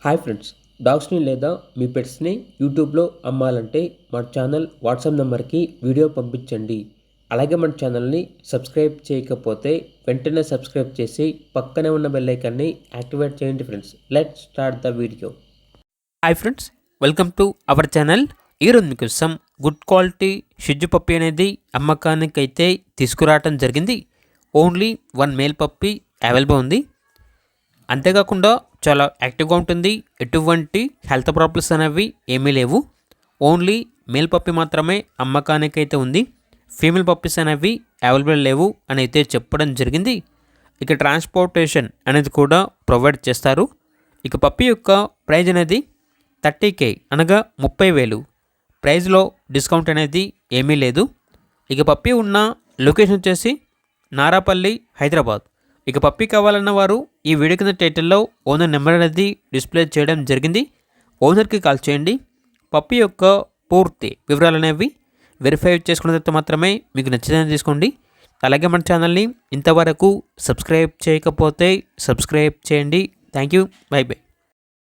Hi friends, డాగ్స్ని లేదా మీ పెట్స్ని యూట్యూబ్లో అమ్మాలంటే మన ఛానల్ వాట్సాప్ నెంబర్కి వీడియో పంపించండి. అలాగే మన ఛానల్ని సబ్స్క్రైబ్ చేయకపోతే వెంటనే సబ్స్క్రైబ్ చేసి పక్కనే ఉన్న బెల్ ఐకాన్ని యాక్టివేట్ చేయండి friends. Let's start the video. Hi friends, welcome to our channel. ఈరోజు మీకోసం గుడ్ క్వాలిటీ షిజ్జు పప్పి అనేది అమ్మకానికి అయితే తీసుకురావడం జరిగింది. ఓన్లీ 1 మేల్ పప్పి అవైలబుల్ ఉంది. అంతేకాకుండా చాలా యాక్టివ్గా ఉంటుంది. ఎటువంటి హెల్త్ ప్రాబ్లమ్స్ అనేవి ఏమీ లేవు. ఓన్లీ మేల్ పప్పి మాత్రమే అమ్మకానికి అయితే ఉంది. ఫీమేల్ పప్పీస్ అనేవి అవైలబుల్ లేవు అని అయితే చెప్పడం జరిగింది. ఇక ట్రాన్స్పోర్టేషన్ అనేది కూడా ప్రొవైడ్ చేస్తారు. ఇక పప్పి యొక్క ప్రైజ్ అనేది 30K అనగా 30,000. ప్రైజ్లో డిస్కౌంట్ అనేది ఏమీ లేదు. ఇక పప్పి ఉన్న లొకేషన్ వచ్చేసి నారాపల్లి, హైదరాబాద్. ఇక పప్పి కావాలన్న వారు ఈ వీడియో కింద టైటిల్లో ఓనర్ నెంబర్ అనేది డిస్ప్లే చేయడం జరిగింది. ఓనర్కి కాల్ చేయండి. పప్పి యొక్క పూర్తి వివరాలు అనేవి వెరిఫై చేసుకున్న తర్వాత మాత్రమే మీకు నచ్చితే తీసుకోండి. అలాగే మన ఛానల్ని ఇంతవరకు సబ్స్క్రైబ్ చేయకపోతే సబ్స్క్రైబ్ చేయండి. Thank you. By by.